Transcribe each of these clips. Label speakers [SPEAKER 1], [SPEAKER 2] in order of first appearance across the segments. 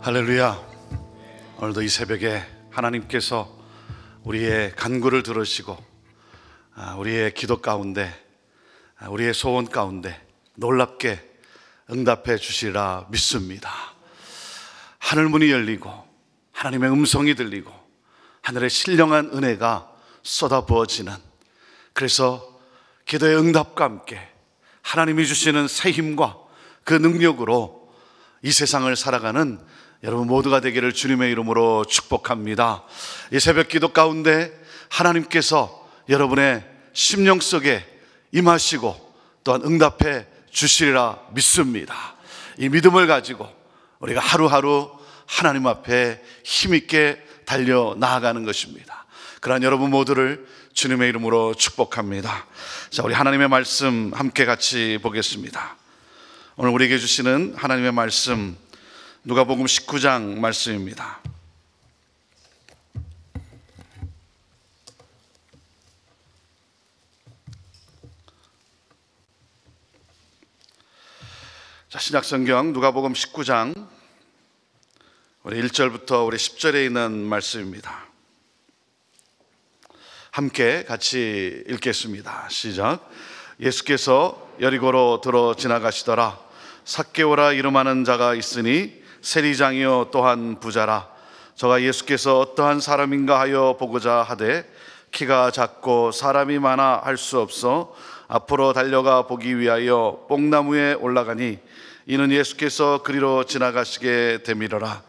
[SPEAKER 1] 할렐루야. 오늘도 이 새벽에 하나님께서 우리의 간구를 들으시고 우리의 기도 가운데, 우리의 소원 가운데 놀랍게 응답해 주시리라 믿습니다. 하늘문이 열리고 하나님의 음성이 들리고 하늘의 신령한 은혜가 쏟아부어지는, 그래서 기도의 응답과 함께 하나님이 주시는 새 힘과 그 능력으로 이 세상을 살아가는 여러분 모두가 되기를 주님의 이름으로 축복합니다. 이 새벽 기도 가운데 하나님께서 여러분의 심령 속에 임하시고 또한 응답해 주시리라 믿습니다. 이 믿음을 가지고 우리가 하루하루 하나님 앞에 힘있게 달려 나아가는 것입니다. 그러한 여러분 모두를 주님의 이름으로 축복합니다. 자, 우리 하나님의 말씀 함께 같이 보겠습니다. 오늘 우리에게 주시는 하나님의 말씀, 누가복음 19장 말씀입니다. 자, 신약성경 누가복음 19장 우리 1절부터 우리 10절에 있는 말씀입니다. 함께 같이 읽겠습니다. 시작. 예수께서 여리고로 들어 지나가시더라. 삭개오라 이름하는 자가 있으니 세리장이요 또한 부자라. 저가 예수께서 어떠한 사람인가 하여 보고자 하되 키가 작고 사람이 많아 할 수 없어 앞으로 달려가 보기 위하여 뽕나무에 올라가니 이는 예수께서 그리로 지나가시게 되밀어라.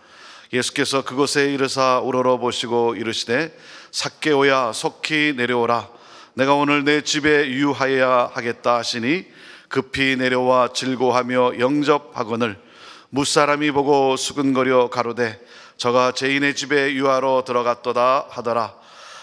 [SPEAKER 1] 예수께서 그곳에 이르사 우러러 보시고 이르시되 삭개오야 속히 내려오라. 내가 오늘 내 집에 유하여야 하겠다 하시니 급히 내려와 즐거워하며 영접하거늘 무사람이 보고 수근거려 가로되 저가 죄인의 집에 유하러 들어갔도다 하더라.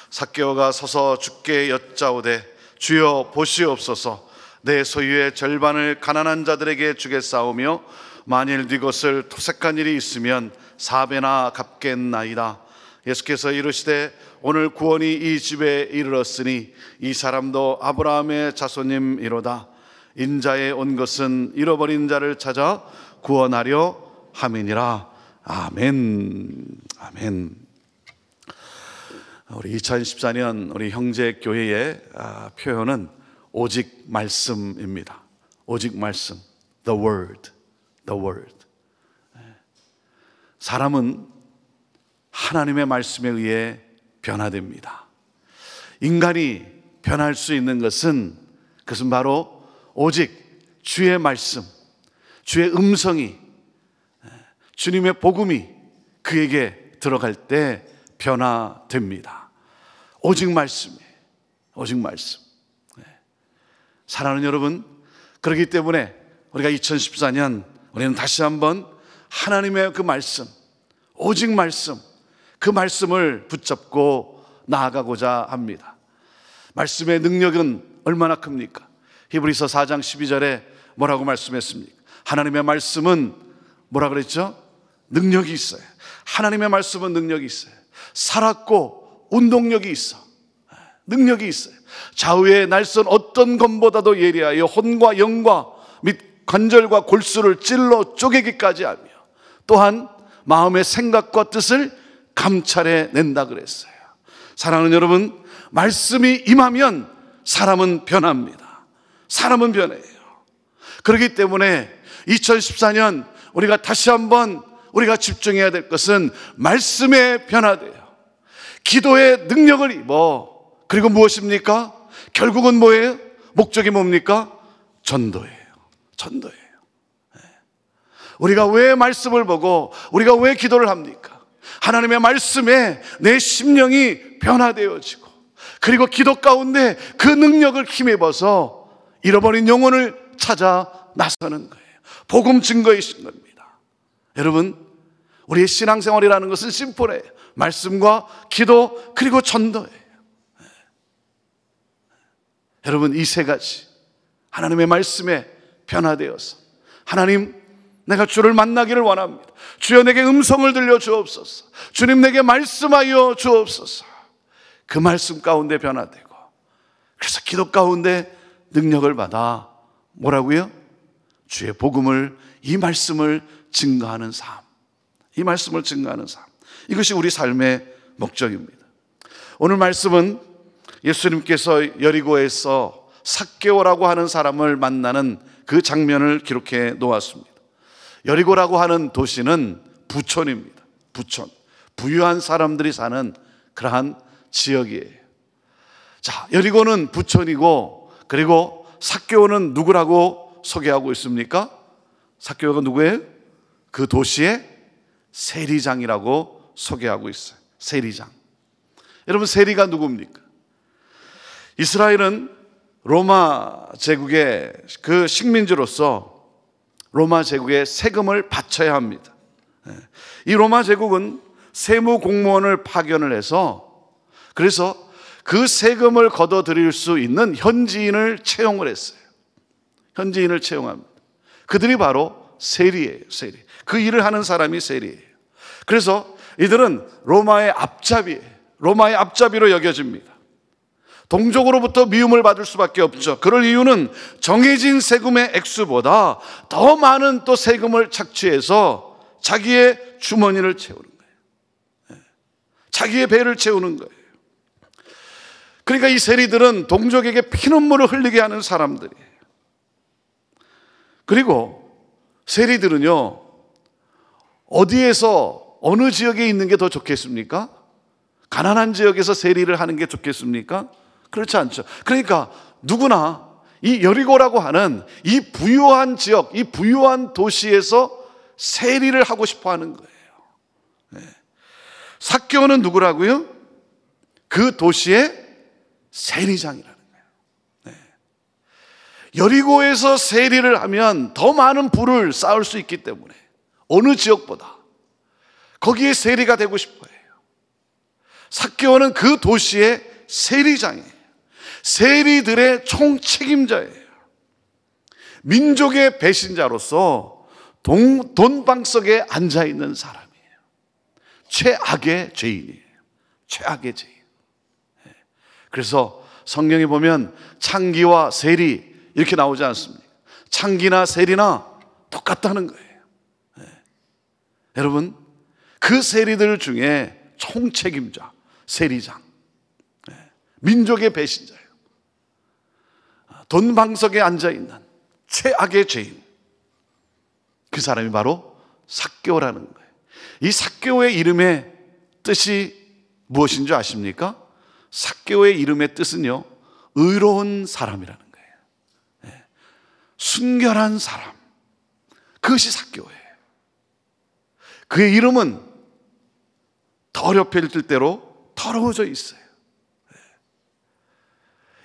[SPEAKER 1] 삭개오가 서서 주께 여짜오되 주여 보시옵소서. 내 소유의 절반을 가난한 자들에게 주겠사오며 만일 네 것을 토색한 일이 있으면 4배나 갚겠나이다. 예수께서 이르시되 오늘 구원이 이 집에 이르렀으니 이 사람도 아브라함의 자손임이로다. 인자에 온 것은 잃어버린 자를 찾아 구원하려 함이니라. 아멘. 아멘. 우리 2014년 우리 형제교회의 표현은 오직 말씀입니다. 오직 말씀. The word. The word. 사람은 하나님의 말씀에 의해 변화됩니다. 인간이 변할 수 있는 것은 그것은 바로 오직 주의 말씀, 주의 음성이, 주님의 복음이 그에게 들어갈 때 변화됩니다. 오직 말씀이에요. 오직 말씀. 사랑하는 여러분, 그렇기 때문에 우리가 2014년 우리는 다시 한번 하나님의 그 말씀, 오직 말씀, 그 말씀을 붙잡고 나아가고자 합니다. 말씀의 능력은 얼마나 큽니까? 히브리서 4장 12절에 뭐라고 말씀했습니까? 하나님의 말씀은 뭐라 그랬죠? 능력이 있어요. 하나님의 말씀은 능력이 있어요. 살았고 운동력이 있어. 능력이 있어요. 좌우의 날선 어떤 검보다도 예리하여 혼과 영과 및 관절과 골수를 찔러 쪼개기까지 하며 또한 마음의 생각과 뜻을 감찰해 낸다 그랬어요. 사랑하는 여러분, 말씀이 임하면 사람은 변합니다. 사람은 변해요. 그렇기 때문에 2014년 우리가 다시 한번 우리가 집중해야 될 것은 말씀에 변화돼요. 기도의 능력을 입어. 그리고 무엇입니까? 결국은 뭐예요? 목적이 뭡니까? 전도예요. 전도예요. 우리가 왜 말씀을 보고 우리가 왜 기도를 합니까? 하나님의 말씀에 내 심령이 변화되어지고 그리고 기도 가운데 그 능력을 힘입어서 잃어버린 영혼을 찾아 나서는 거예요. 복음 증거이신 겁니다. 여러분, 우리의 신앙생활이라는 것은 심플해요. 말씀과 기도 그리고 전도예요. 여러분, 이 세 가지 하나님의 말씀에 변화되어서 하나님, 내가 주를 만나기를 원합니다. 주여 내게 음성을 들려 주옵소서. 주님 내게 말씀하여 주옵소서. 그 말씀 가운데 변화되고 그래서 기도 가운데 능력을 받아 뭐라고요? 주의 복음을, 이 말씀을 증거하는 삶. 이 말씀을 증거하는 삶, 이것이 우리 삶의 목적입니다. 오늘 말씀은 예수님께서 여리고에서 삭개오라고 하는 사람을 만나는 그 장면을 기록해 놓았습니다. 여리고라고 하는 도시는 부촌입니다. 부촌, 부유한 사람들이 사는 그러한 지역이에요. 자, 여리고는 부촌이고, 그리고 삭개오는 누구라고 소개하고 있습니까? 삭개오가 누구예요? 그 도시의 세리장이라고 소개하고 있어요. 세리장. 여러분, 세리가 누굽니까? 이스라엘은 로마 제국의 그 식민지로서 로마 제국에 세금을 바쳐야 합니다. 이 로마 제국은 세무 공무원을 파견을 해서, 그래서 그 세금을 걷어들일 수 있는 현지인을 채용을 했어요. 현지인을 채용합니다. 그들이 바로 세리예요. 세리. 그 일을 하는 사람이 세리예요. 그래서 이들은 로마의 앞잡이예요. 로마의 앞잡이로 여겨집니다. 동족으로부터 미움을 받을 수밖에 없죠. 그럴 이유는 정해진 세금의 액수보다 더 많은 또 세금을 착취해서 자기의 주머니를 채우는 거예요. 자기의 배를 채우는 거예요. 그러니까 이 세리들은 동족에게 피눈물을 흘리게 하는 사람들이에요. 그리고 세리들은요, 어디에서 어느 지역에 있는 게 더 좋겠습니까? 가난한 지역에서 세리를 하는 게 좋겠습니까? 그렇지 않죠. 그러니까 누구나 이 여리고라고 하는 이 부유한 지역, 이 부유한 도시에서 세리를 하고 싶어 하는 거예요. 삭개오는 누구라고요? 그 도시의 세리장이라는 거예요. 여리고에서 세리를 하면 더 많은 부를 쌓을 수 있기 때문에 어느 지역보다 거기에 세리가 되고 싶어요. 삭개오는 그 도시의 세리장이에요. 세리들의 총책임자예요. 민족의 배신자로서 돈방석에 앉아있는 사람이에요. 최악의 죄인이에요. 최악의 죄인. 그래서 성경에 보면 창기와 세리 이렇게 나오지 않습니까? 창기나 세리나 똑같다는 거예요. 여러분, 그 세리들 중에 총책임자, 세리장, 민족의 배신자예요. 돈방석에 앉아있는 최악의 죄인, 그 사람이 바로 삭개오라는 거예요. 이 삭개오의 이름의 뜻이 무엇인 줄 아십니까? 삭개오의 이름의 뜻은요, 의로운 사람이라는 거예요. 순결한 사람, 그것이 삭개오예요. 그의 이름은 더럽혀 읽을 대로 더러워져 있어요.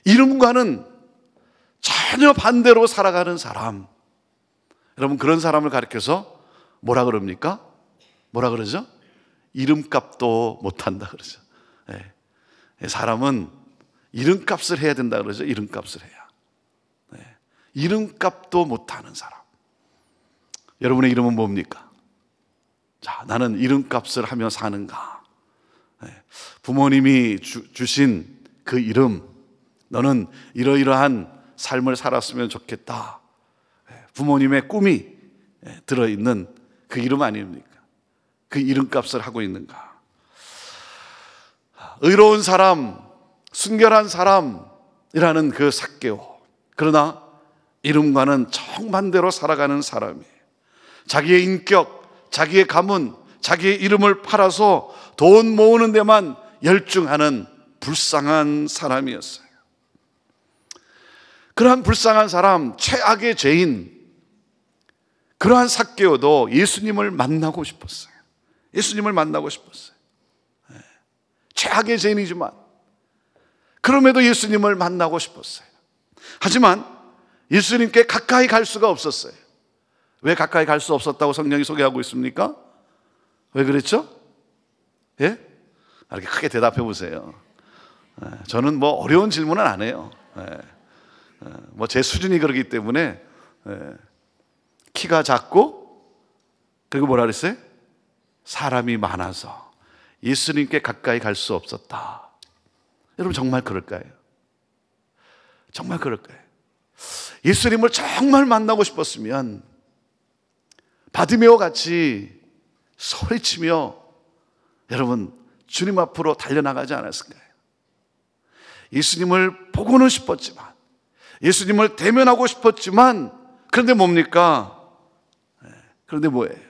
[SPEAKER 1] 이름과는 전혀 반대로 살아가는 사람, 여러분, 그런 사람을 가리켜서 뭐라 그럽니까? 뭐라 그러죠? 이름값도 못한다 그러죠. 사람은 이름값을 해야 된다 그러죠. 이름값을 해야. 이름값도 못하는 사람. 여러분의 이름은 뭡니까? 자, 나는 이름값을 하며 사는가? 부모님이 주신 그 이름, 너는 이러이러한 삶을 살았으면 좋겠다. 부모님의 꿈이 들어있는 그 이름 아닙니까? 그 이름값을 하고 있는가? 의로운 사람, 순결한 사람이라는 그 삭개오. 그러나 이름과는 정반대로 살아가는 사람이에요. 자기의 인격, 자기의 가문, 자기의 이름을 팔아서 돈 모으는 데만 열중하는 불쌍한 사람이었어요. 그러한 불쌍한 사람, 최악의 죄인, 그러한 삭개오도 예수님을 만나고 싶었어요. 예수님을 만나고 싶었어요. 최악의 죄인이지만 그럼에도 예수님을 만나고 싶었어요. 하지만 예수님께 가까이 갈 수가 없었어요. 왜 가까이 갈 수 없었다고 성경이 소개하고 있습니까? 왜 그랬죠? 예? 이렇게 크게 대답해 보세요. 저는 뭐 어려운 질문은 안 해요. 뭐 제 수준이 그러기 때문에. 키가 작고, 그리고 뭐라 그랬어요? 사람이 많아서 예수님께 가까이 갈 수 없었다. 여러분, 정말 그럴까요? 정말 그럴까요? 예수님을 정말 만나고 싶었으면 바디메오 같이 소리치며 여러분 주님 앞으로 달려나가지 않았을까요? 예수님을 보고는 싶었지만, 예수님을 대면하고 싶었지만, 그런데 뭡니까? 그런데 뭐예요?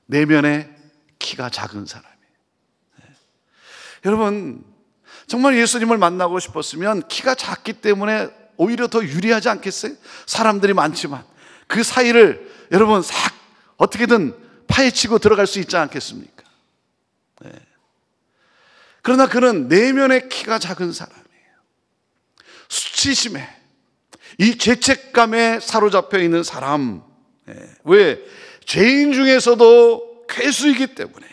[SPEAKER 1] 내면의 키가 작은 사람이에요. 여러분, 정말 예수님을 만나고 싶었으면 키가 작기 때문에 오히려 더 유리하지 않겠어요? 사람들이 많지만 그 사이를 여러분 싹 어떻게든 파헤치고 들어갈 수 있지 않겠습니까? 그러나 그는 내면의 키가 작은 사람이에요. 수치심에, 이 죄책감에 사로잡혀 있는 사람. 왜? 죄인 중에서도 괴수이기 때문에.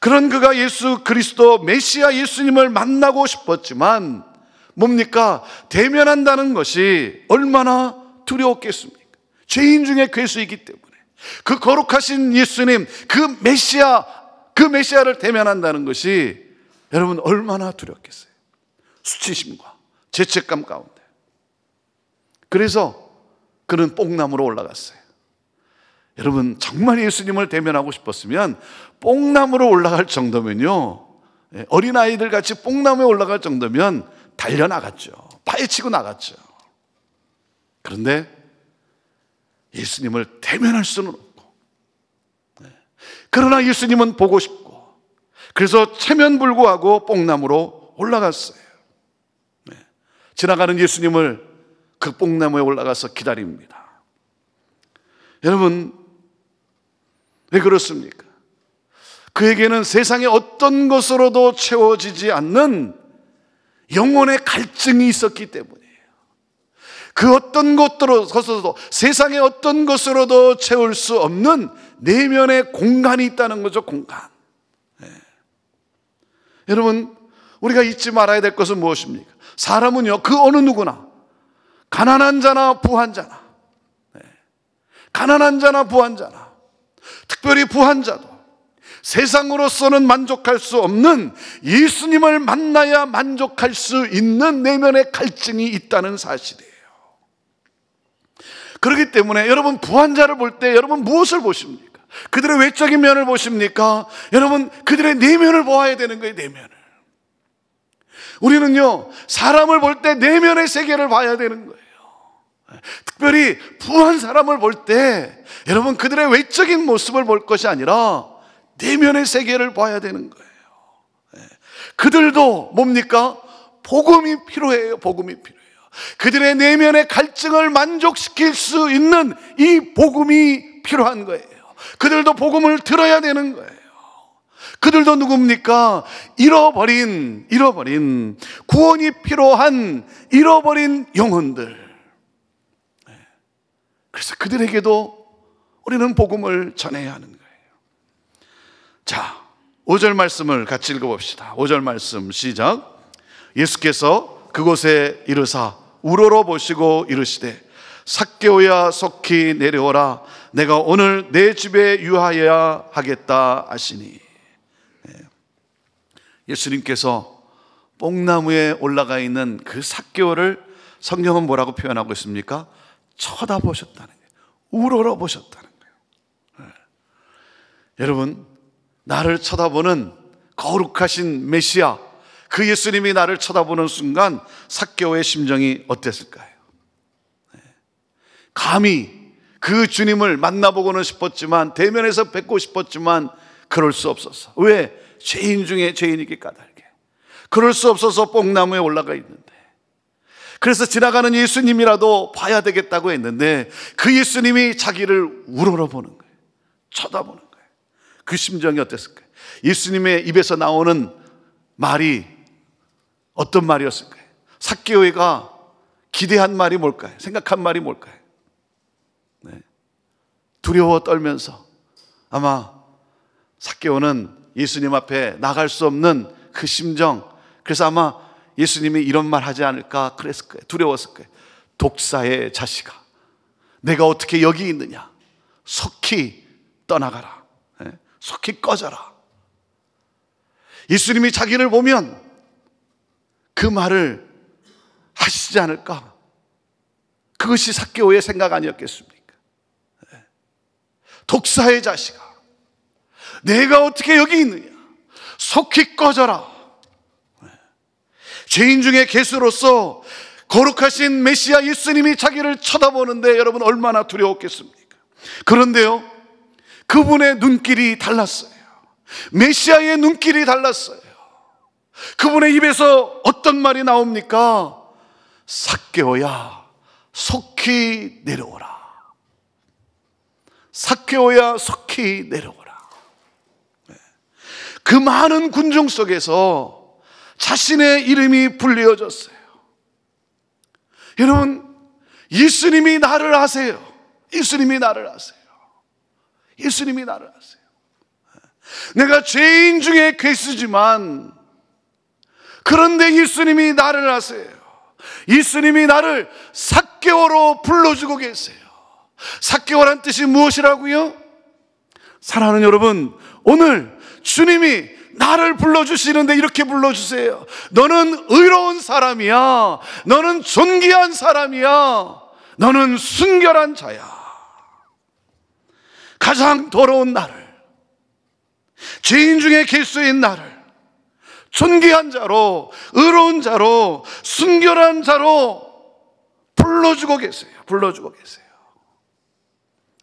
[SPEAKER 1] 그런 그가 예수 그리스도 메시아 예수님을 만나고 싶었지만 뭡니까? 대면한다는 것이 얼마나 두려웠겠습니까? 죄인 중에 괴수이기 때문에. 그 거룩하신 예수님, 그 메시아를 대면한다는 것이 여러분 얼마나 두렵겠어요? 수치심과 죄책감 가운데. 그래서 그는 뽕나무로 올라갔어요. 여러분, 정말 예수님을 대면하고 싶었으면 뽕나무로 올라갈 정도면요, 어린아이들 같이 뽕나무에 올라갈 정도면 달려나갔죠. 파헤치고 나갔죠. 그런데 예수님을 대면할 수는 없고, 그러나 예수님은 보고 싶고, 그래서 체면불구하고 뽕나무로 올라갔어요. 지나가는 예수님을 그 뽕나무에 올라가서 기다립니다. 여러분, 왜 그렇습니까? 그에게는 세상의 어떤 것으로도 채워지지 않는 영혼의 갈증이 있었기 때문이에요. 그 어떤 것으로도, 세상의 어떤 것으로도 채울 수 없는 내면의 공간이 있다는 거죠. 공간. 여러분, 우리가 잊지 말아야 될 것은 무엇입니까? 사람은요, 그 어느 누구나 가난한 자나 부한 자나, 가난한 자나 부한 자나, 특별히 부한 자도 세상으로서는 만족할 수 없는 예수님을 만나야 만족할 수 있는 내면의 갈증이 있다는 사실이에요. 그렇기 때문에 여러분, 부한 자를 볼 때 여러분 무엇을 보십니까? 그들의 외적인 면을 보십니까? 여러분, 그들의 내면을 보아야 되는 거예요. 내면을. 우리는요, 사람을 볼 때 내면의 세계를 봐야 되는 거예요. 특별히 부한 사람을 볼 때 여러분, 그들의 외적인 모습을 볼 것이 아니라 내면의 세계를 봐야 되는 거예요. 그들도 뭡니까? 복음이 필요해요. 복음이 필요해요. 그들의 내면의 갈증을 만족시킬 수 있는 이 복음이 필요한 거예요. 그들도 복음을 들어야 되는 거예요. 그들도 누굽니까? 잃어버린 구원이 필요한 잃어버린 영혼들. 그래서 그들에게도 우리는 복음을 전해야 하는 거예요. 자, 5절 말씀을 같이 읽어봅시다. 5절 말씀 시작. 예수께서 그곳에 이르사 우러러 보시고 이르시되 삭개오야 속히 내려오라. 내가 오늘 내 집에 유하여야 하겠다 하시니. 예수님께서 뽕나무에 올라가 있는 그 삭개오를 성경은 뭐라고 표현하고 있습니까? 쳐다보셨다는 거예요. 우러러 보셨다는 거예요. 여러분, 나를 쳐다보는 거룩하신 메시아, 그 예수님이 나를 쳐다보는 순간 삭개오의 심정이 어땠을까요? 감히 그 주님을 만나보고는 싶었지만, 대면에서 뵙고 싶었지만 그럴 수 없었어. 왜? 죄인 중에 죄인이기 까닭에. 그럴 수 없어서 뽕나무에 올라가 있는데, 그래서 지나가는 예수님이라도 봐야 되겠다고 했는데 그 예수님이 자기를 우러러보는 거예요. 쳐다보는 거예요. 그 심정이 어땠을까요? 예수님의 입에서 나오는 말이 어떤 말이었을까요? 삭개오가 기대한 말이 뭘까요? 생각한 말이 뭘까요? 두려워 떨면서 아마 삭개오는 예수님 앞에 나갈 수 없는 그 심정, 그래서 아마 예수님이 이런 말 하지 않을까 그랬을 거예요. 두려웠을 거예요. 독사의 자식아, 내가 어떻게 여기 있느냐? 속히 떠나가라. 속히 꺼져라. 예수님이 자기를 보면 그 말을 하시지 않을까? 그것이 삭개오의 생각 아니었겠습니까? 독사의 자식아, 내가 어떻게 여기 있느냐? 속히 꺼져라. 죄인 중에 괴수로서 거룩하신 메시아 예수님이 자기를 쳐다보는데 여러분 얼마나 두려웠겠습니까? 그런데요, 그분의 눈길이 달랐어요. 메시아의 눈길이 달랐어요. 그분의 입에서 어떤 말이 나옵니까? 삭개오야, 속히 내려오라. 삭개오야, 속히 내려오라. 그 많은 군중 속에서 자신의 이름이 불리어졌어요. 여러분, 예수님이 나를 아세요. 예수님이 나를 아세요. 예수님이 나를 아세요. 내가 죄인 중에 괴수지만, 그런데 예수님이 나를 아세요. 예수님이 나를 삭개오로 불러주고 계세요. 삭개오란 뜻이 무엇이라고요? 사랑하는 여러분, 오늘 주님이 나를 불러주시는데 이렇게 불러주세요. 너는 의로운 사람이야. 너는 존귀한 사람이야. 너는 순결한 자야. 가장 더러운 나를, 죄인 중에 괴수인 나를 존귀한 자로, 의로운 자로, 순결한 자로 불러주고 계세요. 불러주고 계세요.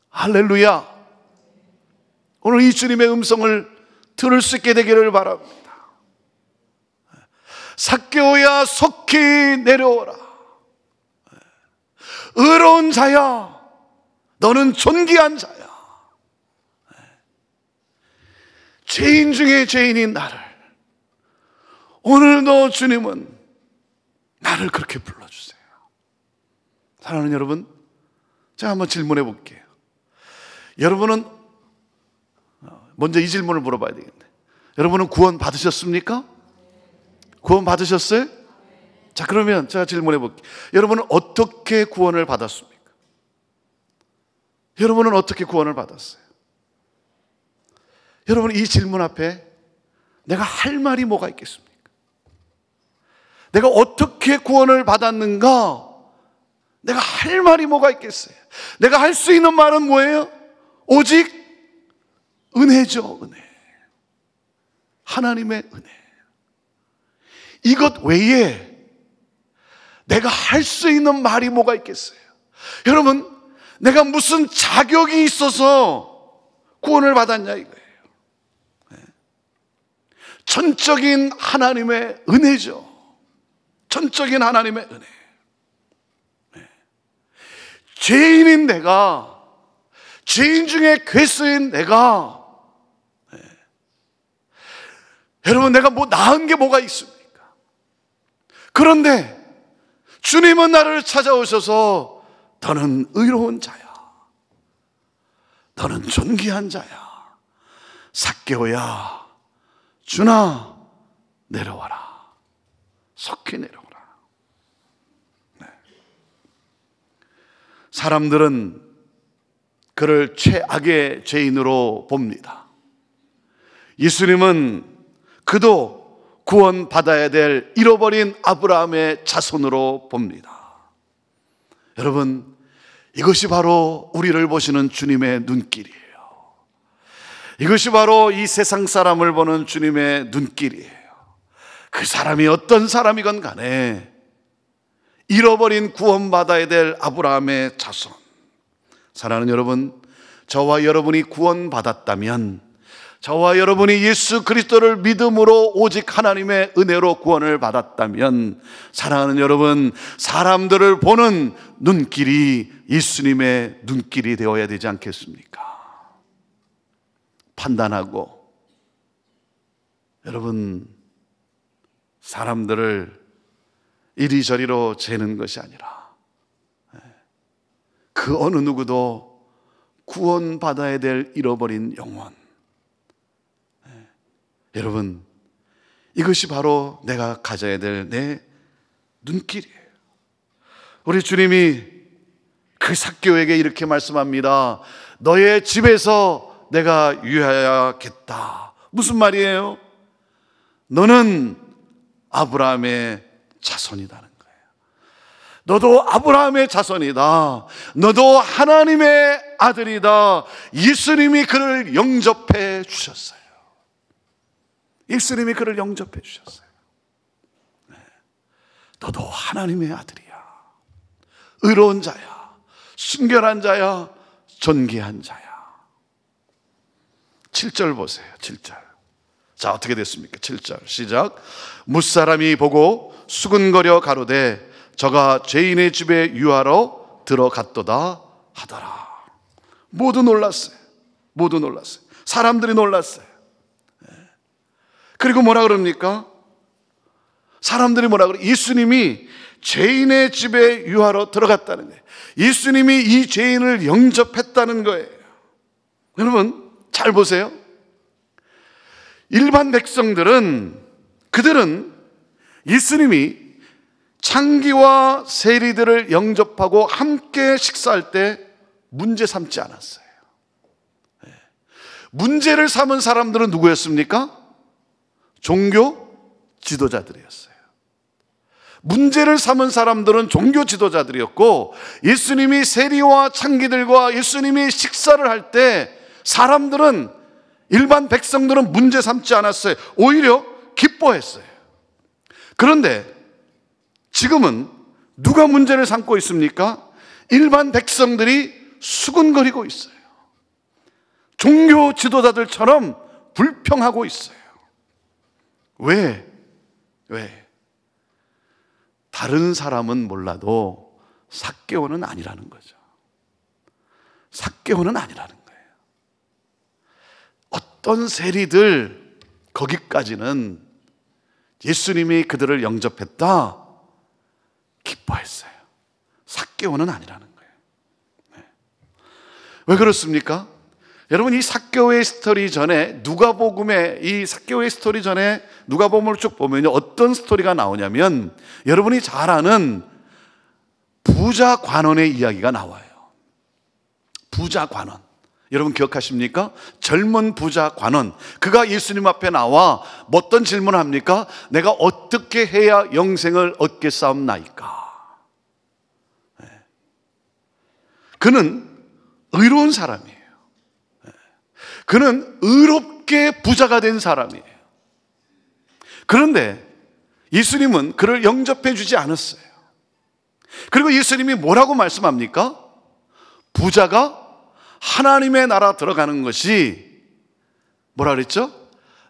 [SPEAKER 1] 할렐루야. 오늘 이 주님의 음성을 들을 수 있게 되기를 바랍니다. 삭개오야, 속히 내려오라. 의로운 자야, 너는 존귀한 자야. 죄인 중에 죄인인 나를, 오늘도 주님은 나를 그렇게 불러주세요. 사랑하는 여러분, 제가 한번 질문해 볼게요. 여러분은 먼저 이 질문을 물어봐야 되겠네. 여러분은 구원 받으셨습니까? 구원 받으셨어요? 자, 그러면 제가 질문해 볼게요. 여러분은 어떻게 구원을 받았습니까? 여러분은 어떻게 구원을 받았어요? 여러분, 이 질문 앞에 내가 할 말이 뭐가 있겠습니까? 내가 어떻게 구원을 받았는가? 내가 할 말이 뭐가 있겠어요? 내가 할 수 있는 말은 뭐예요? 오직 은혜죠, 은혜. 하나님의 은혜. 이것 외에 내가 할 수 있는 말이 뭐가 있겠어요? 여러분, 내가 무슨 자격이 있어서 구원을 받았냐 이거예요. 전적인 하나님의 은혜죠. 전적인 하나님의 은혜. 죄인인 내가, 죄인 중에 괴수인 내가, 여러분, 내가 뭐 나은 게 뭐가 있습니까? 그런데 주님은 나를 찾아오셔서 너는 의로운 자야, 너는 존귀한 자야, 삭개오야, 주나 내려와라, 속히 내려오라. 네. 사람들은 그를 최악의 죄인으로 봅니다. 예수님은 그도 구원받아야 될 잃어버린 아브라함의 자손으로 봅니다. 여러분, 이것이 바로 우리를 보시는 주님의 눈길이에요. 이것이 바로 이 세상 사람을 보는 주님의 눈길이에요. 그 사람이 어떤 사람이건 간에 잃어버린 구원받아야 될 아브라함의 자손. 사랑하는 여러분, 저와 여러분이 구원받았다면, 저와 여러분이 예수 그리스도를 믿음으로 오직 하나님의 은혜로 구원을 받았다면, 사랑하는 여러분, 사람들을 보는 눈길이 예수님의 눈길이 되어야 되지 않겠습니까? 판단하고, 여러분, 사람들을 이리저리로 재는 것이 아니라 그 어느 누구도 구원받아야 될 잃어버린 영혼, 여러분, 이것이 바로 내가 가져야 될 내 눈길이에요. 우리 주님이 그 삭개오에게 이렇게 말씀합니다. 너의 집에서 내가 유하야겠다. 무슨 말이에요? 너는 아브라함의 자손이라는 거예요. 너도 아브라함의 자손이다. 너도 하나님의 아들이다. 예수님이 그를 영접해 주셨어요. 예수님이 그를 영접해 주셨어요. 네. 너도 하나님의 아들이야. 의로운 자야, 순결한 자야, 존귀한 자야. 7절 보세요. 7절. 자, 어떻게 됐습니까? 7절 시작. 무사람이 보고 수근거려 가로되 저가 죄인의 집에 유하러 들어갔도다 하더라. 모두 놀랐어요. 모두 놀랐어요. 사람들이 놀랐어요. 그리고 뭐라 그럽니까? 사람들이 뭐라 그래요? 예수님이 죄인의 집에 유하러 들어갔다는 거예요. 예수님이 이 죄인을 영접했다는 거예요. 여러분 잘 보세요. 일반 백성들은, 그들은 예수님이 창기와 세리들을 영접하고 함께 식사할 때 문제 삼지 않았어요. 문제를 삼은 사람들은 누구였습니까? 종교 지도자들이었어요. 문제를 삼은 사람들은 종교 지도자들이었고, 예수님이 세리와 창기들과 예수님이 식사를 할 때 사람들은, 일반 백성들은 문제 삼지 않았어요. 오히려 기뻐했어요. 그런데 지금은 누가 문제를 삼고 있습니까? 일반 백성들이 수군거리고 있어요. 종교 지도자들처럼 불평하고 있어요. 왜? 다른 사람은 몰라도 삭개오는 아니라는 거죠. 삭개오는 아니라는 거예요. 어떤 세리들, 거기까지는 예수님이 그들을 영접했다 기뻐했어요. 삭개오는 아니라는 거예요. 네. 왜 그렇습니까? 여러분, 이 삭개오의 스토리 전에, 누가복음의 이 삭개오의 스토리 전에 누가복음을 쭉 보면요, 어떤 스토리가 나오냐면, 여러분이 잘 아는 부자 관원의 이야기가 나와요. 부자 관원, 여러분 기억하십니까? 젊은 부자 관원, 그가 예수님 앞에 나와 어떤 질문을 합니까? 내가 어떻게 해야 영생을 얻겠사옵나이까? 네. 그는 의로운 사람이에요. 그는 의롭게 부자가 된 사람이에요. 그런데 예수님은 그를 영접해 주지 않았어요. 그리고 예수님이 뭐라고 말씀합니까? 부자가 하나님의 나라 들어가는 것이 뭐라 그랬죠?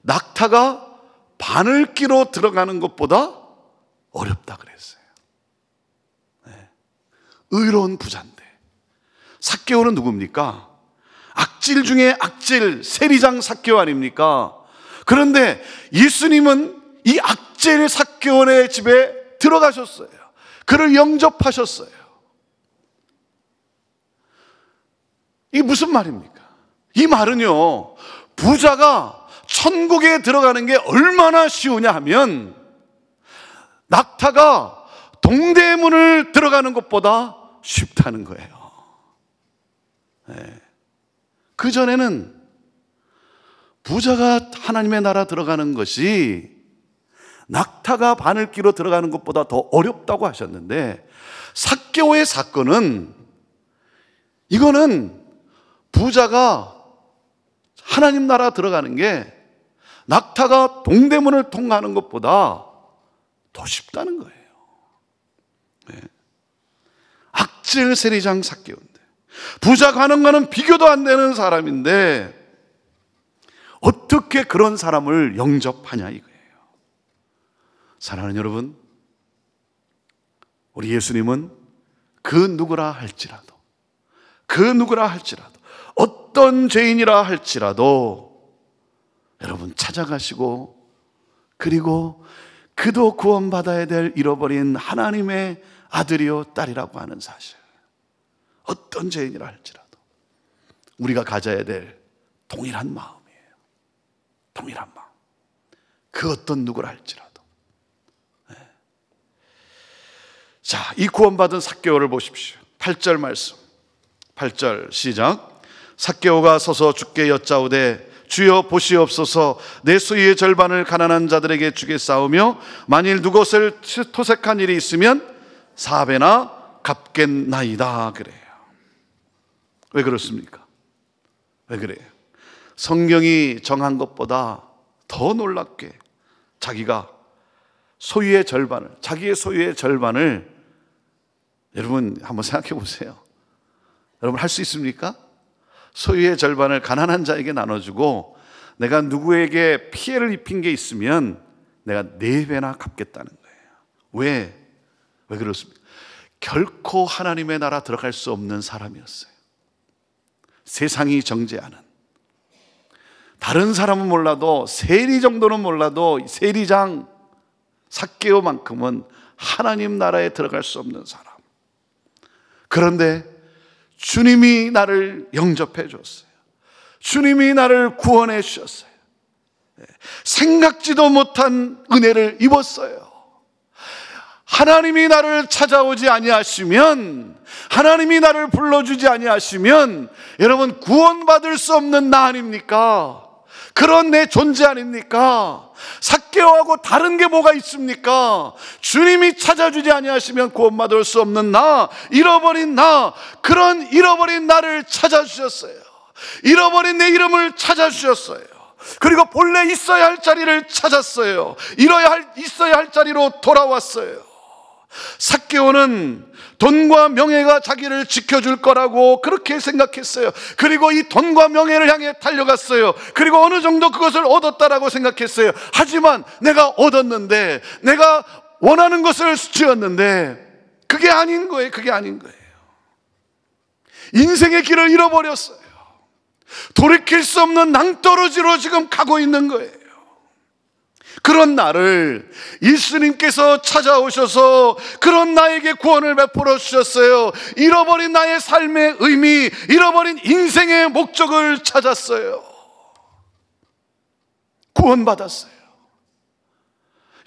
[SPEAKER 1] 낙타가 바늘 끼로 들어가는 것보다 어렵다 그랬어요. 네. 의로운 부자인데, 삭개오는 누굽니까? 악질 중에 악질, 세리장 삭개오 아닙니까? 그런데 예수님은 이 악질 삭개오의 집에 들어가셨어요. 그를 영접하셨어요. 이게 무슨 말입니까? 이 말은요, 부자가 천국에 들어가는 게 얼마나 쉬우냐 하면, 낙타가 동대문을 들어가는 것보다 쉽다는 거예요. 네. 그전에는 부자가 하나님의 나라 들어가는 것이 낙타가 바늘기로 들어가는 것보다 더 어렵다고 하셨는데, 삭개오의 사건은, 이거는 부자가 하나님 나라 들어가는 게 낙타가 동대문을 통과하는 것보다 더 쉽다는 거예요. 네. 악질 세리장 삭개오인데, 부자 가는 거는 비교도 안 되는 사람인데 어떻게 그런 사람을 영접하냐 이거예요. 사랑하는 여러분, 우리 예수님은 그 누구라 할지라도, 어떤 죄인이라 할지라도 여러분 찾아가시고, 그리고 그도 구원받아야 될 잃어버린 하나님의 아들이요 딸이라고 하는 사실, 어떤 죄인이라 할지라도 우리가 가져야 될 동일한 마음이에요. 동일한 마음. 그 어떤 누구라 할지라도. 네. 자, 이 구원받은 삭개오를 보십시오. 8절 말씀. 8절 시작. 삭개오가 서서 주께 여짜오되 주여 보시옵소서, 내 소유의 절반을 가난한 자들에게 주겠사오며 만일 두 것을 토색한 일이 있으면 4배나 갚겠나이다 그래요. 왜 그렇습니까? 왜 그래요? 성경이 정한 것보다 더 놀랍게 자기가 소유의 절반을, 자기의 소유의 절반을, 여러분 한번 생각해 보세요. 여러분 할 수 있습니까? 소유의 절반을 가난한 자에게 나눠주고 내가 누구에게 피해를 입힌 게 있으면 내가 4배나 갚겠다는 거예요. 왜 그렇습니까? 결코 하나님의 나라 들어갈 수 없는 사람이었어요. 세상이 정죄하는, 다른 사람은 몰라도 세리 정도는 몰라도 세리장 삭개오만큼은 하나님 나라에 들어갈 수 없는 사람. 그런데 주님이 나를 영접해 줬어요. 주님이 나를 구원해 주셨어요. 생각지도 못한 은혜를 입었어요. 하나님이 나를 찾아오지 아니하시면, 하나님이 나를 불러주지 아니하시면 여러분 구원받을 수 없는 나 아닙니까? 그런 내 존재 아닙니까? 삭개오하고 다른 게 뭐가 있습니까? 주님이 찾아주지 아니하시면 구원받을 수 없는 나, 잃어버린 나, 그런 잃어버린 나를 찾아주셨어요. 잃어버린 내 이름을 찾아주셨어요. 그리고 본래 있어야 할 자리를 찾았어요. 있어야 할 자리로 돌아왔어요. 삭개오는 돈과 명예가 자기를 지켜줄 거라고 그렇게 생각했어요. 그리고 이 돈과 명예를 향해 달려갔어요. 그리고 어느 정도 그것을 얻었다라고 생각했어요. 하지만 내가 얻었는데, 내가 원하는 것을 지었는데 그게 아닌 거예요. 그게 아닌 거예요. 인생의 길을 잃어버렸어요. 돌이킬 수 없는 낭떠러지로 지금 가고 있는 거예요. 그런 나를 예수님께서 찾아오셔서 그런 나에게 구원을 베풀어 주셨어요. 잃어버린 나의 삶의 의미, 잃어버린 인생의 목적을 찾았어요. 구원받았어요.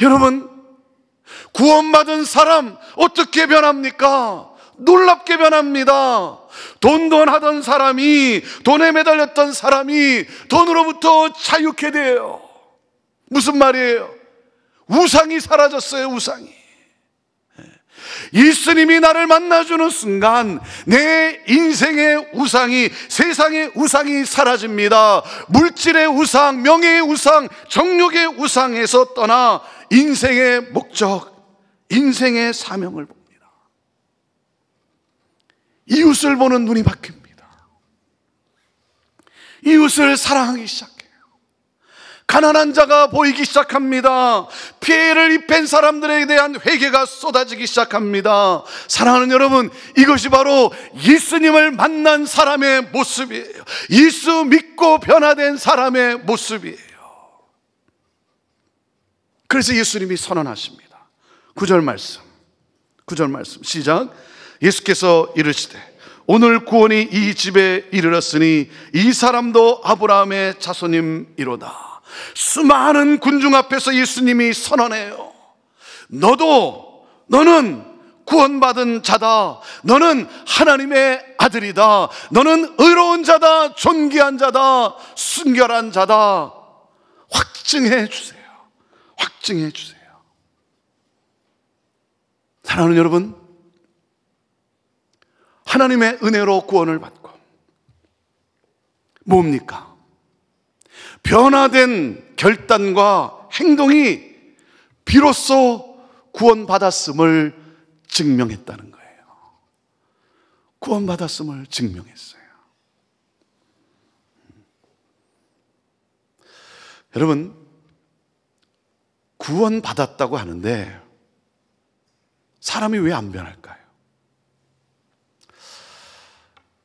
[SPEAKER 1] 여러분, 구원받은 사람 어떻게 변합니까? 놀랍게 변합니다. 돈하던 사람이, 돈에 매달렸던 사람이 돈으로부터 자유케 돼요. 무슨 말이에요? 우상이 사라졌어요. 우상이. 예수님이 나를 만나주는 순간 내 인생의 우상이, 세상의 우상이 사라집니다. 물질의 우상, 명예의 우상, 정욕의 우상에서 떠나 인생의 목적, 인생의 사명을 봅니다. 이웃을 보는 눈이 바뀝니다. 이웃을 사랑하기 시작해요. 가난한 자가 보이기 시작합니다. 피해를 입힌 사람들에 대한 회개가 쏟아지기 시작합니다. 사랑하는 여러분, 이것이 바로 예수님을 만난 사람의 모습이에요. 예수 믿고 변화된 사람의 모습이에요. 그래서 예수님이 선언하십니다. 9절 말씀 시작. 예수께서 이르시되 오늘 구원이 이 집에 이르렀으니 이 사람도 아브라함의 자손임이로다. 수많은 군중 앞에서 예수님이 선언해요. 너는 구원받은 자다. 너는 하나님의 아들이다. 너는 의로운 자다. 존귀한 자다. 순결한 자다. 확증해 주세요. 확증해 주세요. 사랑하는 여러분, 하나님의 은혜로 구원을 받고 뭡니까? 변화된 결단과 행동이 비로소 구원받았음을 증명했다는 거예요. 구원받았음을 증명했어요. 여러분, 구원받았다고 하는데 사람이 왜 안 변할까요?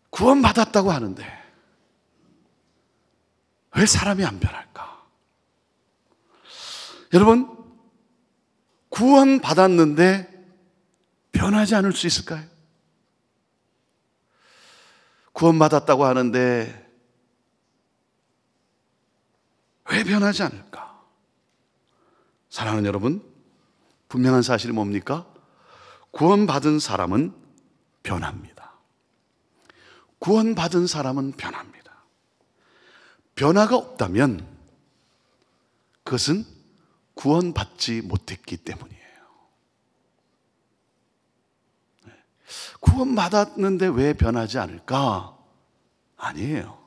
[SPEAKER 1] 구원받았다고 하는데 왜 사람이 안 변할까? 여러분, 구원받았는데 변하지 않을 수 있을까요? 구원받았다고 하는데 왜 변하지 않을까? 사랑하는 여러분, 분명한 사실이 뭡니까? 구원받은 사람은 변합니다. 구원받은 사람은 변합니다. 변화가 없다면 그것은 구원받지 못했기 때문이에요. 구원받았는데 왜 변하지 않을까? 아니에요.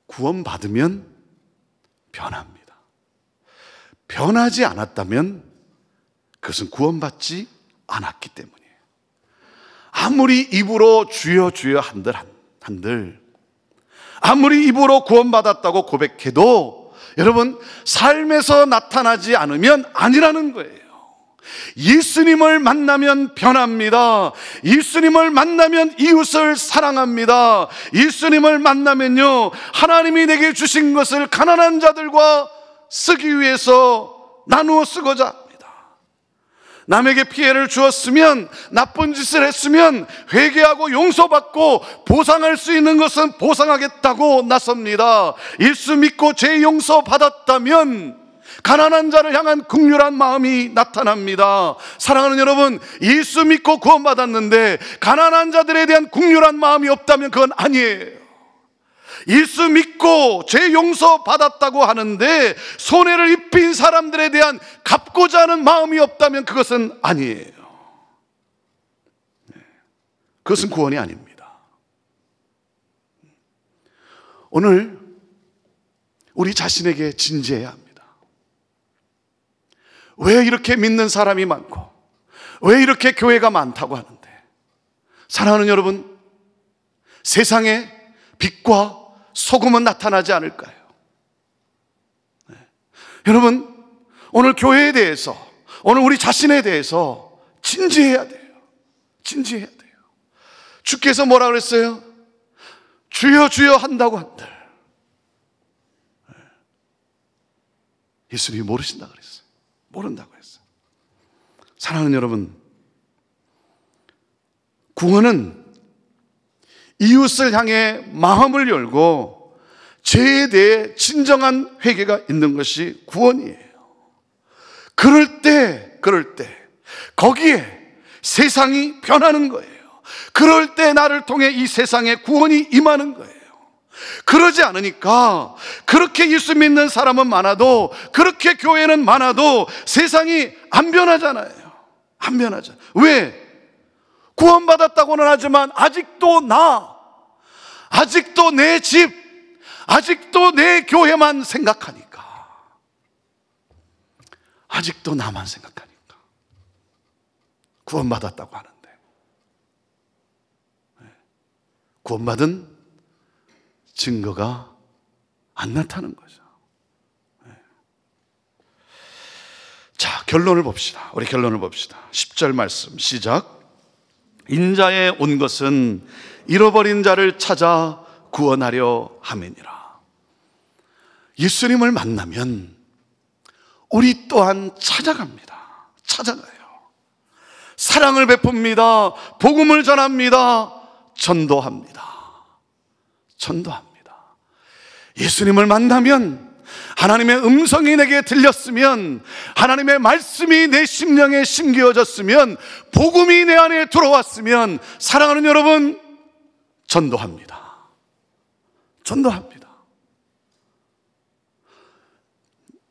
[SPEAKER 1] 구원받으면 변합니다. 변하지 않았다면 그것은 구원받지 않았기 때문이에요. 아무리 입으로 주여 주여 한들 아무리 입으로 구원받았다고 고백해도 여러분 삶에서 나타나지 않으면 아니라는 거예요. 예수님을 만나면 변합니다. 예수님을 만나면 이웃을 사랑합니다. 예수님을 만나면요, 하나님이 내게 주신 것을 가난한 자들과 쓰기 위해서 나누어 쓰고자 합니다. 남에게 피해를 주었으면, 나쁜 짓을 했으면 회개하고 용서받고 보상할 수 있는 것은 보상하겠다고 나섭니다. 예수 믿고 죄 용서받았다면 가난한 자를 향한 긍휼한 마음이 나타납니다. 사랑하는 여러분, 예수 믿고 구원받았는데 가난한 자들에 대한 긍휼한 마음이 없다면 그건 아니에요. 예수 믿고 죄 용서받았다고 하는데 손해를 입힌 사람들에 대한 갚고자 하는 마음이 없다면 그것은 아니에요. 그것은 구원이 아닙니다. 오늘 우리 자신에게 진지해야 합니다. 왜 이렇게 믿는 사람이 많고 왜 이렇게 교회가 많다고 하는데, 사랑하는 여러분, 세상에 빛과 소금은 나타나지 않을까요? 네. 여러분, 오늘 교회에 대해서, 오늘 우리 자신에 대해서 진지해야 돼요. 진지해야 돼요. 주께서 뭐라 그랬어요? 주여 주여 한다고 한들 예수님이 모르신다 그랬어요. 모른다고 했어요. 사랑하는 여러분, 구원은 이웃을 향해 마음을 열고 죄에 대해 진정한 회개가 있는 것이 구원이에요. 그럴 때 거기에 세상이 변하는 거예요. 그럴 때 나를 통해 이 세상에 구원이 임하는 거예요. 그러지 않으니까 그렇게 예수 믿는 사람은 많아도, 그렇게 교회는 많아도 세상이 안 변하잖아요. 안 변하잖아요. 왜? 구원받았다고는 하지만 아직도 아직도 내 집, 아직도 내 교회만 생각하니까, 아직도 나만 생각하니까 구원받았다고 하는데 구원받은 증거가 안 나타나는 거죠. 자, 결론을 봅시다. 우리 결론을 봅시다. 10절 말씀 시작. 인자에 온 것은 잃어버린 자를 찾아 구원하려 함이니라. 예수님을 만나면 우리 또한 찾아갑니다. 찾아가요. 사랑을 베풉니다. 복음을 전합니다. 전도합니다. 예수님을 만나면, 하나님의 음성이 내게 들렸으면, 하나님의 말씀이 내 심령에 심겨졌으면, 복음이 내 안에 들어왔으면, 사랑하는 여러분, 전도합니다.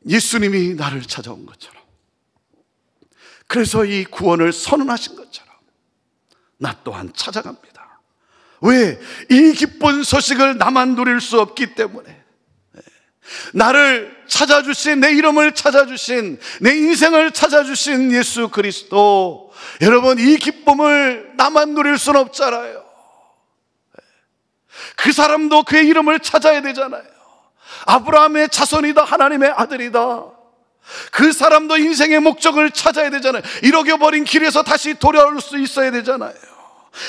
[SPEAKER 1] 예수님이 나를 찾아온 것처럼, 그래서 이 구원을 선언하신 것처럼 나 또한 찾아갑니다. 왜? 이 기쁜 소식을 나만 누릴 수 없기 때문에. 나를 찾아주신, 내 이름을 찾아주신, 내 인생을 찾아주신 예수 그리스도, 여러분, 이 기쁨을 나만 누릴 수는 없잖아요. 그 사람도 그의 이름을 찾아야 되잖아요. 아브라함의 자손이다, 하나님의 아들이다. 그 사람도 인생의 목적을 찾아야 되잖아요. 잃어버린 길에서 다시 돌아올 수 있어야 되잖아요.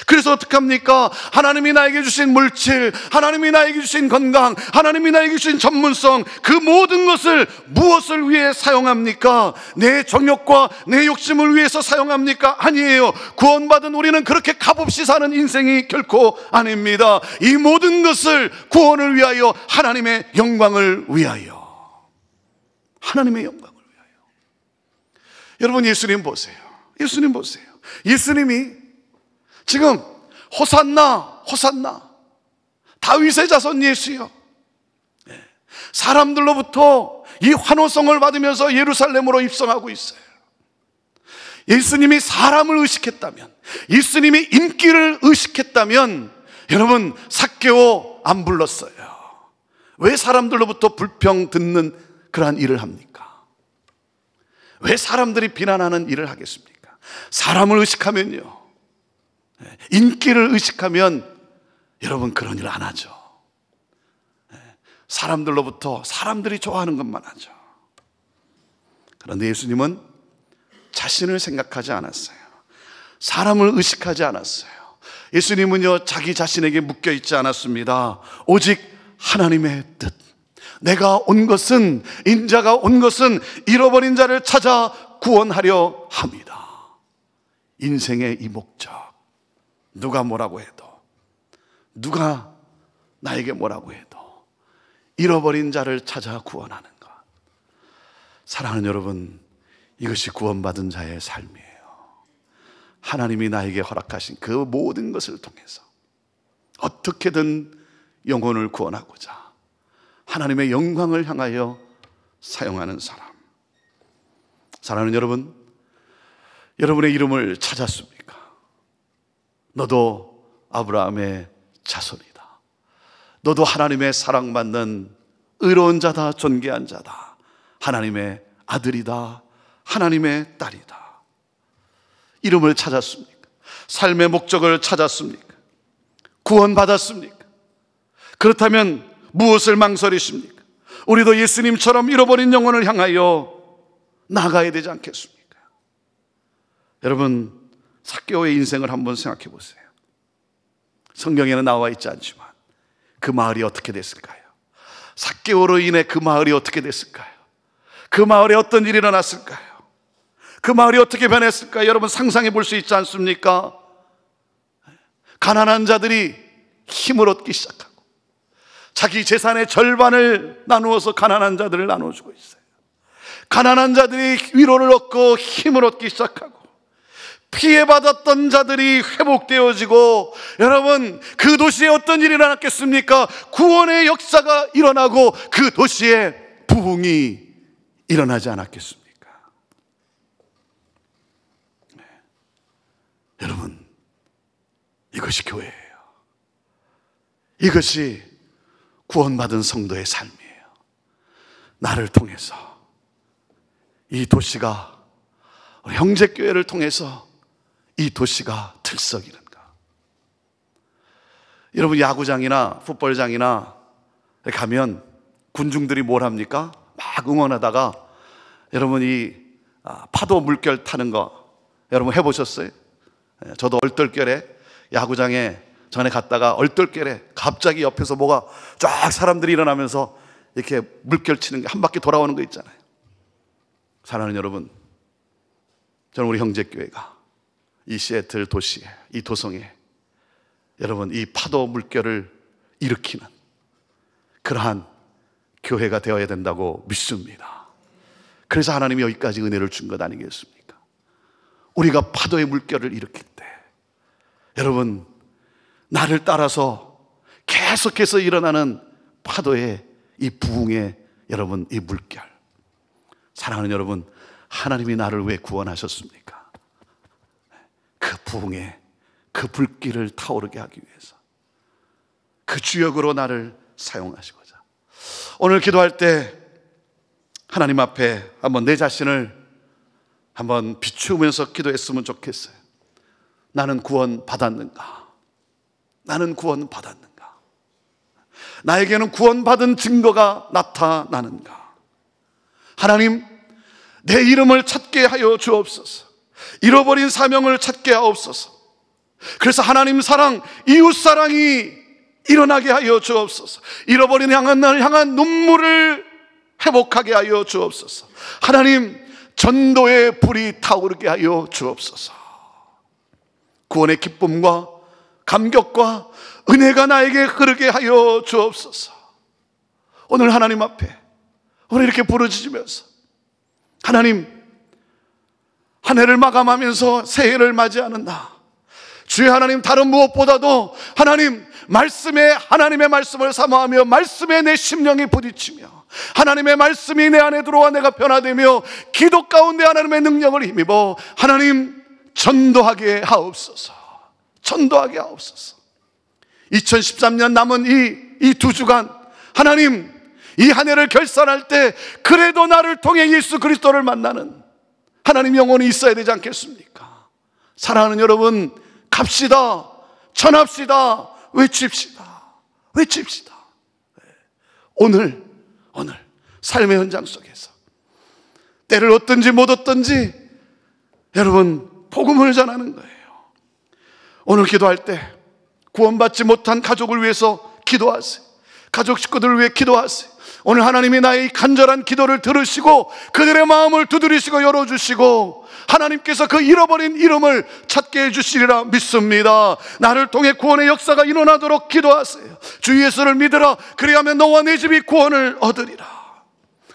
[SPEAKER 1] 그래서 어떡합니까? 하나님이 나에게 주신 물질, 하나님이 나에게 주신 건강, 하나님이 나에게 주신 전문성, 그 모든 것을 무엇을 위해 사용합니까? 내 정욕과 내 욕심을 위해서 사용합니까? 아니에요. 구원받은 우리는 그렇게 값없이 사는 인생이 결코 아닙니다. 이 모든 것을 구원을 위하여, 하나님의 영광을 위하여, 하나님의 영광을 위하여. 여러분, 예수님 보세요. 예수님이 지금 호산나 다윗의 자손 예수여, 사람들로부터 이 환호성을 받으면서 예루살렘으로 입성하고 있어요. 예수님이 사람을 의식했다면, 예수님이 인기를 의식했다면 여러분, 삭개오 안 불렀어요. 왜 사람들로부터 불평 듣는 그러한 일을 합니까? 왜 사람들이 비난하는 일을 하겠습니까? 사람을 의식하면요, 인기를 의식하면 여러분 그런 일 안 하죠. 사람들로부터 사람들이 좋아하는 것만 하죠. 그런데 예수님은 자신을 생각하지 않았어요. 사람을 의식하지 않았어요. 예수님은요, 자기 자신에게 묶여 있지 않았습니다. 오직 하나님의 뜻. 내가 온 것은, 인자가 온 것은 잃어버린 자를 찾아 구원하려 합니다. 인생의 이 목적, 누가 뭐라고 해도, 누가 나에게 뭐라고 해도 잃어버린 자를 찾아 구원하는 것. 사랑하는 여러분, 이것이 구원받은 자의 삶이에요. 하나님이 나에게 허락하신 그 모든 것을 통해서 어떻게든 영혼을 구원하고자 하나님의 영광을 향하여 사용하는 사람. 사랑하는 여러분, 여러분의 이름을 찾았습니까? 너도 아브라함의 자손이다. 너도 하나님의 사랑받는 의로운 자다, 존귀한 자다. 하나님의 아들이다, 하나님의 딸이다. 이름을 찾았습니까? 삶의 목적을 찾았습니까? 구원받았습니까? 그렇다면 무엇을 망설이십니까? 우리도 예수님처럼 잃어버린 영혼을 향하여 나가야 되지 않겠습니까? 여러분, 삭개오의 인생을 한번 생각해 보세요. 성경에는 나와 있지 않지만 그 마을이 어떻게 됐을까요? 삭개오로 인해 그 마을이 어떻게 됐을까요? 그 마을에 어떤 일이 일어났을까요? 그 마을이 어떻게 변했을까요? 여러분, 상상해 볼 수 있지 않습니까? 가난한 자들이 힘을 얻기 시작하고 자기 재산의 절반을 나누어서 가난한 자들을 나눠주고 있어요. 가난한 자들이 위로를 얻고 힘을 얻기 시작하고 피해받았던 자들이 회복되어지고, 여러분, 그 도시에 어떤 일이 일어났겠습니까? 구원의 역사가 일어나고 그 도시에 부흥이 일어나지 않았겠습니까? 네. 여러분, 이것이 교회예요. 이것이 구원받은 성도의 삶이에요. 나를 통해서 이 도시가, 형제교회를 통해서 이 도시가 들썩이는가. 여러분, 야구장이나 풋볼장이나 가면 군중들이 뭘 합니까? 막 응원하다가, 여러분, 이 파도 물결 타는 거 여러분 해보셨어요? 저도 얼떨결에 야구장에 전에 갔다가 얼떨결에 갑자기 옆에서 뭐가 쫙 사람들이 일어나면서 이렇게 물결 치는 게 한 바퀴 돌아오는 거 있잖아요. 사랑하는 여러분, 저는 우리 형제교회가 이 시애틀 도시에, 이 도성에, 여러분, 이 파도 물결을 일으키는 그러한 교회가 되어야 된다고 믿습니다. 그래서 하나님이 여기까지 은혜를 준 것 아니겠습니까? 우리가 파도의 물결을 일으킬 때, 여러분, 나를 따라서 계속해서 일어나는 파도의 이 부흥의, 여러분, 이 물결. 사랑하는 여러분, 하나님이 나를 왜 구원하셨습니까? 그 부흥의 그 불길을 타오르게 하기 위해서, 그 주역으로 나를 사용하시고자. 오늘 기도할 때 하나님 앞에 한번 내 자신을 한번 비추면서 기도했으면 좋겠어요. 나는 구원 받았는가? 나는 구원 받았는가? 나에게는 구원받은 증거가 나타나는가? 하나님, 내 이름을 찾게 하여 주옵소서. 잃어버린 사명을 찾게 하옵소서. 그래서 하나님 사랑, 이웃 사랑이 일어나게 하여 주옵소서. 잃어버린 나를 향한 눈물을 회복하게 하여 주옵소서. 하나님, 전도의 불이 타오르게 하여 주옵소서. 구원의 기쁨과 감격과 은혜가 나에게 흐르게 하여 주옵소서. 오늘 하나님 앞에 오늘 이렇게 부르짖으면서, 하나님, 한 해를 마감하면서 새해를 맞이하는 나, 주의 하나님, 다른 무엇보다도 하나님 말씀에, 하나님의 말씀을 사모하며 말씀에 내 심령이 부딪히며 하나님의 말씀이 내 안에 들어와 내가 변화되며 기도 가운데 하나님의 능력을 힘입어 하나님 전도하게 하옵소서. 전도하게 하옵소서. 2013년 남은 이 두 주간 하나님, 이 한 해를 결산할 때 그래도 나를 통해 예수 그리스도를 만나는 하나님 영혼이 있어야 되지 않겠습니까? 사랑하는 여러분, 갑시다, 전합시다, 외칩시다. 오늘 삶의 현장 속에서 때를 얻든지 못 얻든지 여러분 복음을 전하는 거예요. 오늘 기도할 때 구원받지 못한 가족을 위해서 기도하세요. 가족 식구들을 위해 기도하세요. 오늘 하나님이 나의 간절한 기도를 들으시고 그들의 마음을 두드리시고 열어주시고 하나님께서 그 잃어버린 이름을 찾게 해주시리라 믿습니다. 나를 통해 구원의 역사가 일어나도록 기도하세요. 주 예수를 믿으라. 그리하면 너와 내 집이 구원을 얻으리라.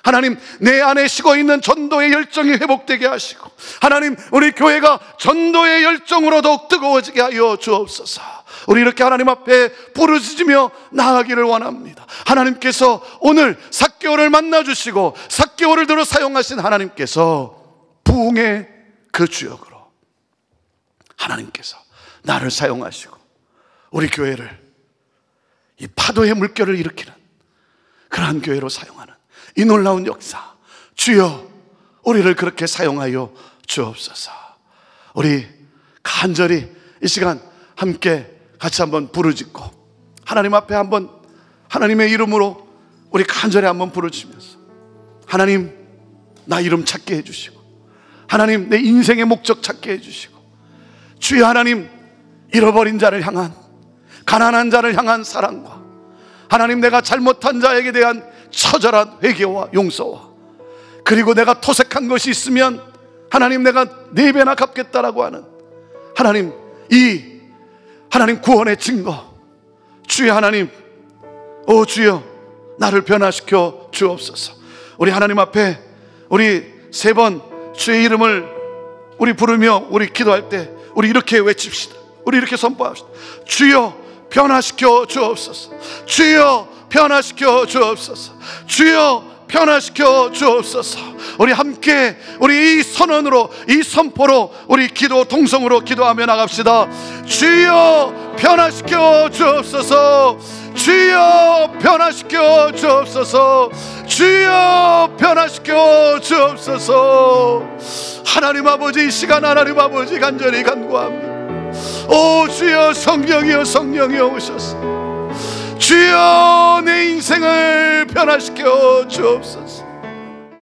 [SPEAKER 1] 하나님, 내 안에 식어있는 전도의 열정이 회복되게 하시고 하나님, 우리 교회가 전도의 열정으로 더욱 뜨거워지게 하여 주옵소서. 우리 이렇게 하나님 앞에 부르짖으며 나아가기를 원합니다. 하나님께서 오늘 삭개오를 만나주시고 삭개오를 들어 사용하신 하나님께서 부흥의 그 주역으로 하나님께서 나를 사용하시고 우리 교회를 이 파도의 물결을 일으키는 그러한 교회로 사용하는 이 놀라운 역사, 주여 우리를 그렇게 사용하여 주옵소서. 우리 간절히 이 시간 함께 같이 한번 부르짖고 하나님 앞에 한번 하나님의 이름으로 우리 간절히 한번 부르짖으면서 하나님, 나 이름 찾게 해주시고 하나님, 내 인생의 목적 찾게 해주시고 주여 하나님, 잃어버린 자를 향한, 가난한 자를 향한 사랑과 하나님, 내가 잘못한 자에게 대한 처절한 회개와 용서와 그리고 내가 토색한 것이 있으면 하나님, 내가 4배나 갚겠다라고 하는 하나님, 이 하나님 구원의 증거, 주여 하나님, 오 주여 나를 변화시켜 주옵소서. 우리 하나님 앞에 우리 3번 주의 이름을 우리 부르며 우리 기도할 때 우리 이렇게 외칩시다. 우리 이렇게 선포합시다. 주여 변화시켜 주옵소서. 주여 변화시켜 주옵소서. 주여 변화시켜 주옵소서. 우리 함께 우리 이 선언으로, 이 선포로 우리 기도 동성으로 기도하며 나갑시다. 주여 변화시켜 주옵소서. 주여 변화시켜 주옵소서. 주여 변화시켜 주옵소서. 하나님 아버지, 이 시간 하나님 아버지 간절히 간구합니다. 오 주여, 성령이여 성령이여 오셔서 주여 내 인생을 변화시켜 주옵소서.